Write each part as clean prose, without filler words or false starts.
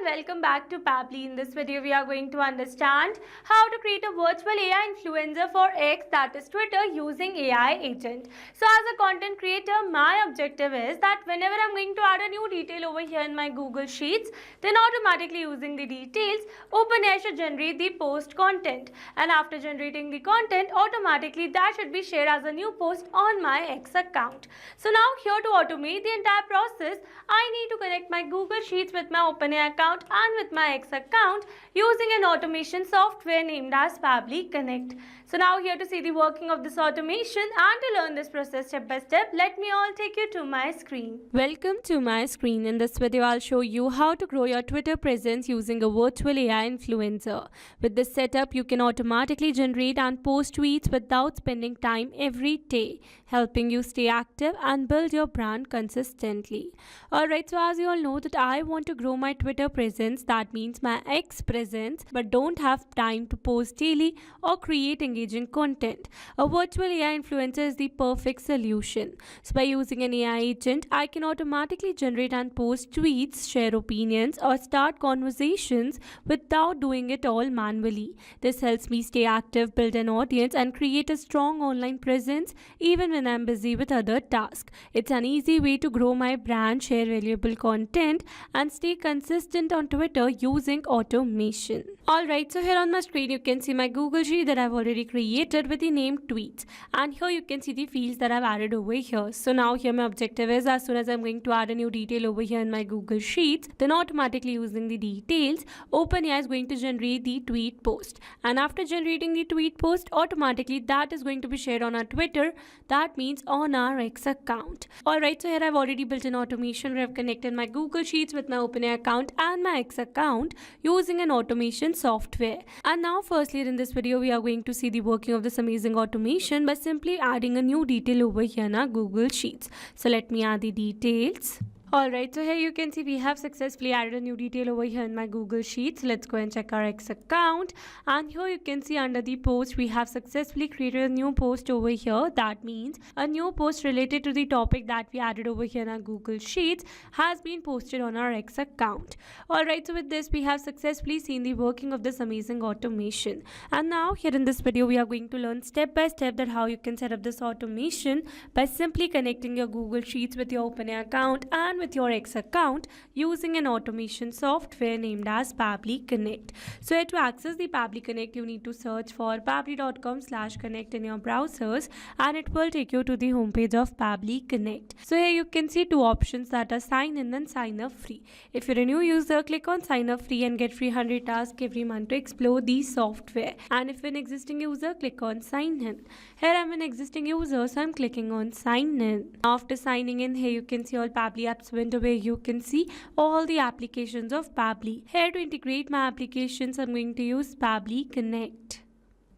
welcome back to Pabbly. In this video, we are going to understand how to create a virtual AI influencer for X, that is Twitter, using AI agent. So as a content creator, my objective is that whenever I'm going to add a new detail over here in my Google Sheets, then automatically using the details, OpenAI should generate the post content. And after generating the content, automatically that should be shared as a new post on my X account. So now here to automate the entire process, I need to connect my Google Sheets with my OpenAI account and with my X account using an automation software named as Pabbly Connect. So now here to see the working of this automation and to learn this process step by step, let me all take you to my screen. Welcome to my screen. In this video, I'll show you how to grow your Twitter presence using a virtual AI influencer. With this setup, you can automatically generate and post tweets without spending time every day, helping you stay active and build your brand consistently. Alright, so as you all know that I want to grow my Twitter presence, that means my X presence, but don't have time to post daily or create engaging content. A virtual AI influencer is the perfect solution. So by using an AI agent, I can automatically generate and post tweets, share opinions, or start conversations without doing it all manually. This helps me stay active, build an audience, and create a strong online presence even when I'm busy with other tasks. It's an easy way to grow my brand, share valuable content, and stay consistent on Twitter using automation. Alright, so here on my screen you can see my Google Sheet that I've already created with the name tweets, and here you can see the fields that I've added over here. So now here my objective is, as soon as I'm going to add a new detail over here in my Google Sheets, then automatically using the details, OpenAI is going to generate the tweet post, and after generating the tweet post, automatically that is going to be shared on our Twitter, that means on our X account. Alright, so here I've already built an automation where I've connected my Google Sheets with my OpenAI account and my X account using an automation software. And now firstly in this video we are going to see the working of this amazing automation by simply adding a new detail over here in our Google Sheets. So let me add the details. Alright, so here you can see we have successfully added a new detail over here in my Google Sheets. Let's go and check our X account, and here you can see under the post we have successfully created a new post over here. That means a new post related to the topic that we added over here in our Google Sheets has been posted on our X account. Alright, so with this we have successfully seen the working of this amazing automation, and now here in this video we are going to learn step by step that how you can set up this automation by simply connecting your Google Sheets with your OpenAI account and with your X account using an automation software named as Pabbly Connect. So here to access the Pabbly Connect, you need to search for pabbly.com/connect in your browsers, and it will take you to the homepage of Pabbly Connect. So here you can see two options, that are sign in and sign up free. If you're a new user, click on sign up free and get free 100 tasks every month to explore the software. And if you're an existing user, click on sign in. Here I'm an existing user, so I'm clicking on sign in. After signing in, here you can see all Pabbly apps window where you can see all the applications of Pabbly. Here to integrate my applications, I'm going to use Pabbly Connect.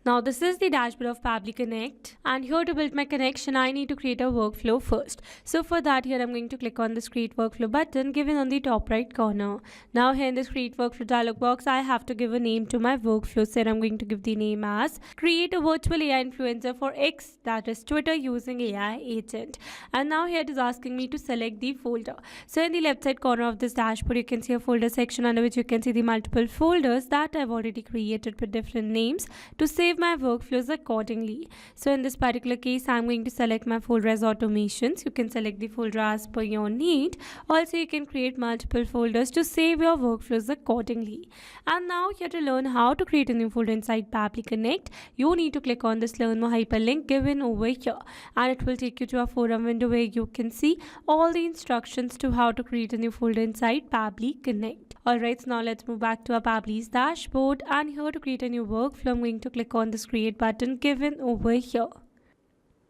Now this is the dashboard of Pabbly Connect, and here to build my connection I need to create a workflow first. So for that, here I'm going to click on this create workflow button given on the top right corner. Now here in this create workflow dialog box, I have to give a name to my workflow. So I'm going to give the name as create a virtual AI influencer for X, that is Twitter, using AI agent. And now here it is asking me to select the folder. So in the left side corner of this dashboard you can see a folder section under which you can see the multiple folders that I've already created with different names to save my workflows accordingly. So in this particular case I'm going to select my folder as automations. You can select the folder as per your need. Also you can create multiple folders to save your workflows accordingly. And now here to learn how to create a new folder inside Pabbly Connect, you need to click on this learn more hyperlink given over here, and it will take you to a forum window where you can see all the instructions to how to create a new folder inside Pabbly Connect. Alright, so now let's move back to our Pabbly's dashboard, and here to create a new workflow I'm going to click on this create button given over here.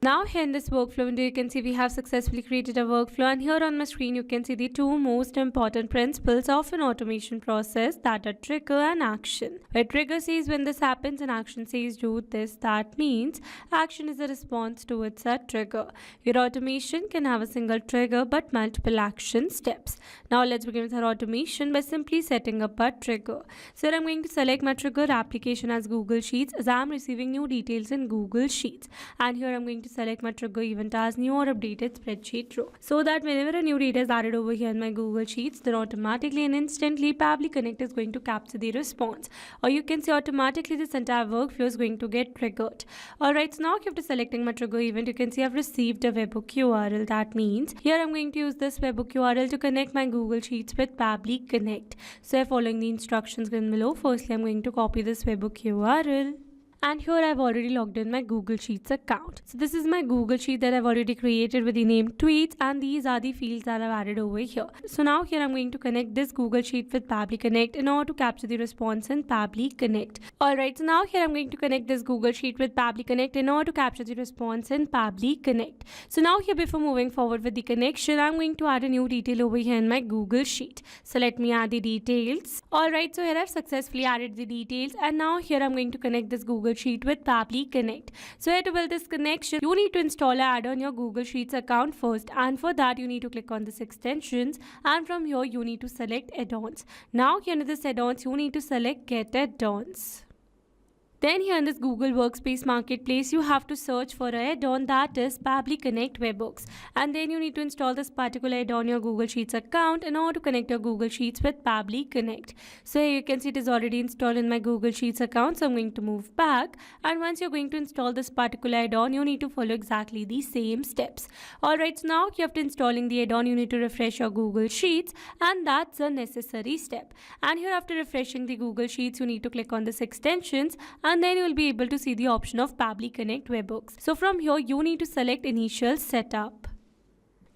Now here in this workflow window you can see we have successfully created a workflow, and here on my screen you can see the two most important principles of an automation process, that are trigger and action. Where trigger says when this happens and action says do this, that means action is a response towards a trigger. Your automation can have a single trigger but multiple action steps. Now let's begin with our automation by simply setting up a trigger. So I'm going to select my trigger application as Google Sheets, as I'm receiving new details in Google Sheets, and here I'm going to to select my trigger event as new or updated spreadsheet row, so that whenever a new data is added over here in my Google Sheets, then automatically and instantly Pabbly Connect is going to capture the response, or you can say automatically this entire workflow is going to get triggered. Alright, so now after selecting my trigger event, you can see I've received a webhook URL. That means here I'm going to use this webhook URL to connect my Google Sheets with Pabbly Connect. So following the instructions given below, firstly I'm going to copy this webhook URL. And here I've already logged in my Google Sheets account. So this is my Google Sheet that I've already created with the name tweets, and these are the fields that I've added over here. So now here I'm going to connect this Google Sheet with Pabbly Connect in order to capture the response in Pabbly Connect. Alright, so now here I'm going to connect this Google Sheet with Pabbly Connect in order to capture the response in Pabbly Connect. So now here, before moving forward with the connection, I'm going to add a new detail over here in my Google Sheet. So let me add the details. Alright, so here I've successfully added the details, and now here I'm going to connect this Google Sheet with Pabbly Connect. So here, to build this connection, you need to install an add-on on your Google Sheets account first, and for that you need to click on this extensions, and from here you need to select add-ons. Now here in this add-ons you need to select get add-ons. Then here in this Google Workspace Marketplace, you have to search for an add-on, that is Pabbly Connect Webhooks. And then you need to install this particular add-on on your Google Sheets account in order to connect your Google Sheets with Pabbly Connect. So here you can see it is already installed in my Google Sheets account. So I'm going to move back. And once you're going to install this particular add-on, you need to follow exactly the same steps. Alright, so now after installing the add-on, you need to refresh your Google Sheets. And that's a necessary step. And here, after refreshing the Google Sheets, you need to click on this extensions, and then you will be able to see the option of Pabbly Connect Webhooks. So from here you need to select initial setup.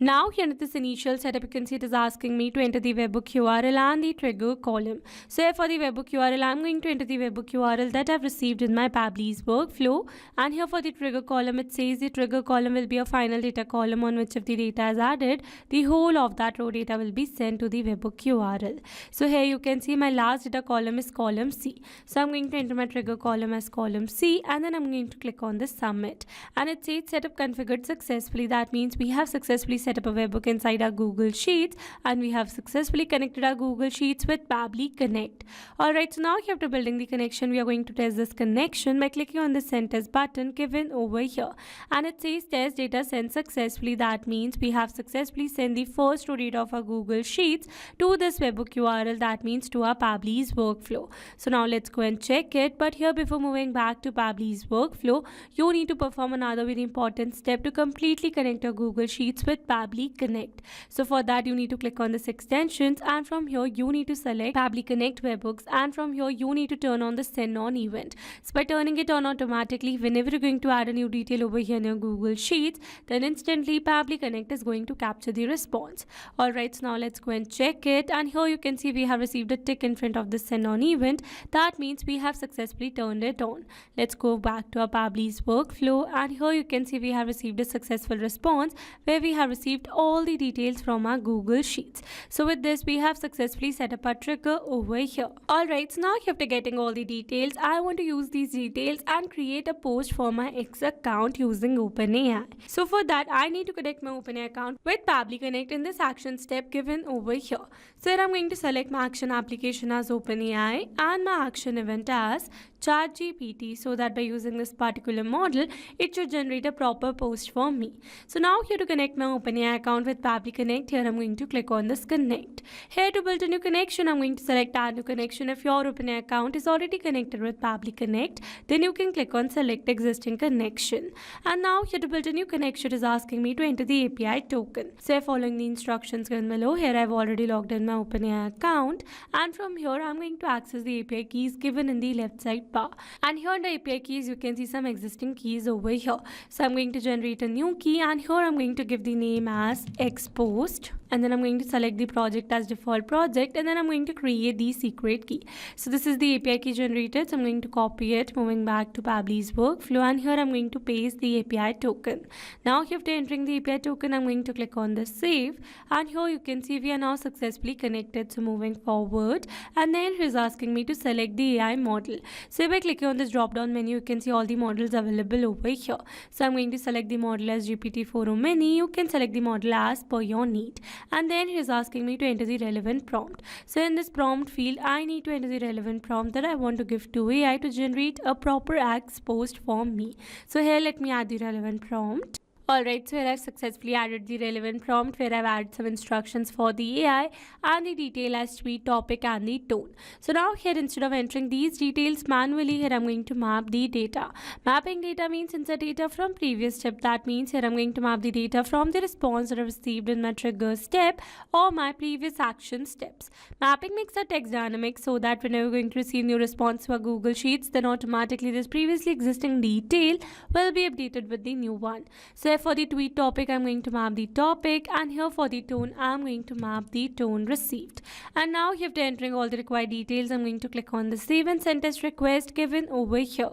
Now here in this initial setup, you can see it is asking me to enter the webhook URL and the trigger column. So here for the webhook URL, I'm going to enter the webhook URL that I've received in my Pabbly's workflow. And here for the trigger column, it says the trigger column will be a final data column on which if the data is added, the whole of that row data will be sent to the webhook URL. So here you can see my last data column is column C. So I'm going to enter my trigger column as column C, and then I'm going to click on the submit. And it says setup configured successfully. That means we have successfully set up a webhook inside our Google Sheets, and we have successfully connected our Google Sheets with Pabbly Connect. Alright, so now after building the connection, we are going to test this connection by clicking on the send test button given over here. And it says test data sent successfully. That means we have successfully sent the first row data of our Google Sheets to this webhook URL, that means to our Pabbly's workflow. So now let's go and check it. But here, before moving back to Pabbly's workflow, you need to perform another very important step to completely connect your Google Sheets with Pabbly Connect. So for that you need to click on this extensions, and from here you need to select Pabbly Connect Webhooks, and from here you need to turn on the send on event. So by turning it on automatically, whenever you're going to add a new detail over here in your Google Sheets, then instantly Pabbly Connect is going to capture the response. Alright, so now let's go and check it, and here you can see we have received a tick in front of the send on event. That means we have successfully turned it on. Let's go back to our Pabbly's workflow, and here you can see we have received a successful response where we have received all the details from our Google Sheets. So with this, we have successfully set up a trigger over here. Alright, so now after getting all the details, I want to use these details and create a post for my X account using OpenAI. So for that, I need to connect my OpenAI account with Pabbly Connect in this action step given over here. So here I'm going to select my action application as OpenAI and my action event as ChatGPT, so that by using this particular model, it should generate a proper post for me. So now here, to connect my OpenAI account with Pabbly Connect, here I'm going to click on this connect. Here, to build a new connection, I'm going to select add new connection. If your OpenAI account is already connected with Pabbly Connect, then you can click on select existing connection. And now here, to build a new connection, it is asking me to enter the API token. So following the instructions given below, here I've already logged in my OpenAI account, and from here I'm going to access the API keys given in the left side bar. And here under API keys, you can see some existing keys over here. So I'm going to generate a new key, and here I'm going to give the name as Xpost, and then I'm going to select the project as default project, and then I'm going to create the secret key. So this is the API key generated, so I'm going to copy it, moving back to Pabbly's workflow, and here I'm going to paste the API token. Now after entering the API token, I'm going to click on the save, and here you can see we are now successfully connected. So moving forward, and then it is asking me to select the AI model. So by clicking on this drop down menu, you can see all the models available over here. So I'm going to select the model as GPT-4o Mini. You can select the model as per your need. and then he is asking me to enter the relevant prompt. So in this prompt field, I need to enter the relevant prompt that I want to give to AI to generate a proper X post for me. So here let me add the relevant prompt. Alright, so here I've successfully added the relevant prompt where I've added some instructions for the AI and the detail as tweet, topic and the tone. So now here, instead of entering these details manually, here I'm going to map the data. Mapping data means insert data from previous step. That means here I'm going to map the data from the response that I received in my trigger step or my previous action steps. Mapping makes the text dynamic so that whenever we're going to receive new response to our Google Sheets, then automatically this previously existing detail will be updated with the new one. So for the tweet topic, I'm going to map the topic, and here for the tone, I'm going to map the tone received. And now after entering all the required details, I'm going to click on the save and send test request given over here.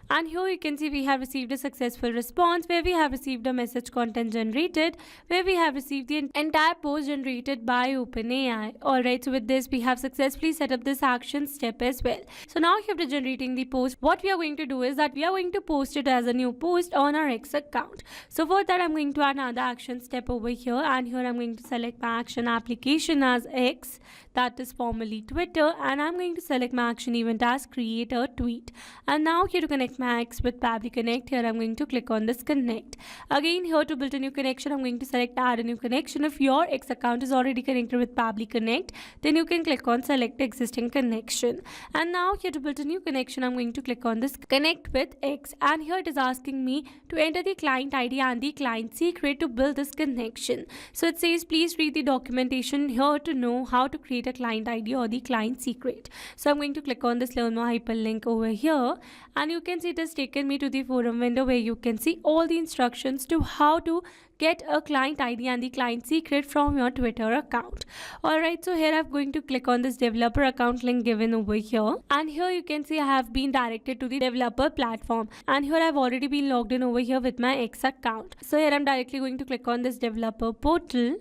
And here you can see we have received a successful response where we have received a message content generated, where we have received the entire post generated by OpenAI. Alright, so with this we have successfully set up this action step as well. So now after generating the post, what we are going to do is that we are going to post it as a new post on our X account. So for that I'm going to add another action step over here, and here I'm going to select my action application as X, that is formerly Twitter, and I'm going to select my action event as create a tweet. And now here to connect my X with Pabbly Connect, here I'm going to click on this connect. Again, here to build a new connection, I'm going to select add a new connection. If your X account is already connected with Pabbly Connect, then you can click on select existing connection. And now here to build a new connection, I'm going to click on this connect with X, and here it is asking me to enter the client ID and the client secret to build this connection. So it says please read the documentation here to know how to create a client ID or the client secret. So I'm going to click on this learn more hyperlink over here, and you can see it has taken me to the forum window where you can see all the instructions to how to get a client ID and the client secret from your Twitter account. Alright, so here I'm going to click on this developer account link given over here, and here you can see I have been directed to the developer platform, and here I've already been logged in over here with my X account. So here I'm directly going to click on this developer portal.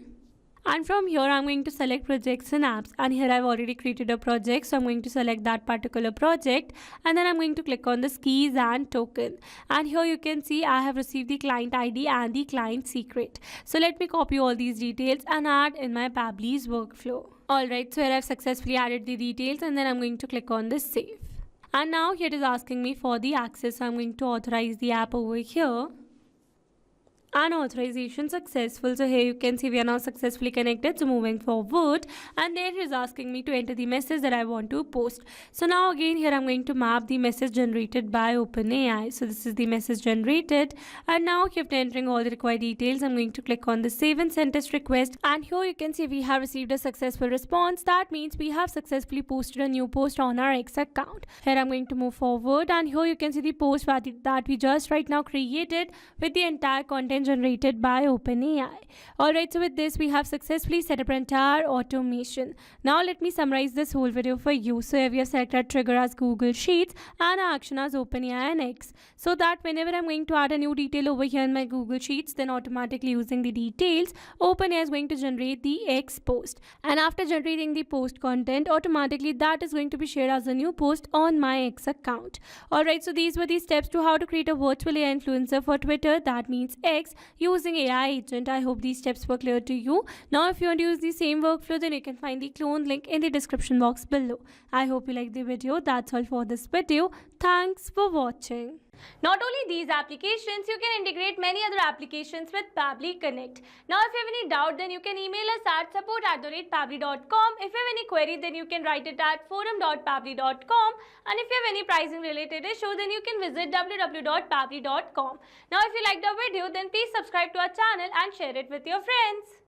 And from here I'm going to select projects and apps, and here I've already created a project, so I'm going to select that particular project, and then I'm going to click on this keys and token, and here you can see I have received the client ID and the client secret. So let me copy all these details and add in my Pabbly's workflow. Alright, so here I've successfully added the details, and then I'm going to click on this save. And now here it is asking me for the access, so I'm going to authorize the app over here. And authorization successful. So here you can see we are now successfully connected. So moving forward, and then it is asking me to enter the message that I want to post. So now again here I'm going to map the message generated by OpenAI. So this is the message generated, and now after entering all the required details, I'm going to click on the save and send test request, and here you can see we have received a successful response. That means we have successfully posted a new post on our X account. Here I'm going to move forward, and here you can see the post that we just right now created with the entire content generated by OpenAI. Alright, so with this we have successfully set up our entire automation. Now let me summarize this whole video for you. So here we have selected trigger as Google Sheets and our action as OpenAI and X, so that whenever I'm going to add a new detail over here in my Google Sheets, then automatically using the details, OpenAI is going to generate the X post, and after generating the post content, automatically that is going to be shared as a new post on my X account. Alright, so these were the steps to how to create a virtual AI influencer for Twitter, that means X, using AI agent. I hope these steps were clear to you. Now if you want to use the same workflow, then you can find the clone link in the description box below. I hope you liked the video. That's all for this video. Thanks for watching. Not only these applications, you can integrate many other applications with Pabbly Connect. Now if you have any doubt, then you can email us at support@pabbly.com. If you have any query, then you can write it at forum.pabbly.com. And if you have any pricing related issue, then you can visit www.pabbly.com. Now if you liked the video, then please subscribe to our channel and share it with your friends.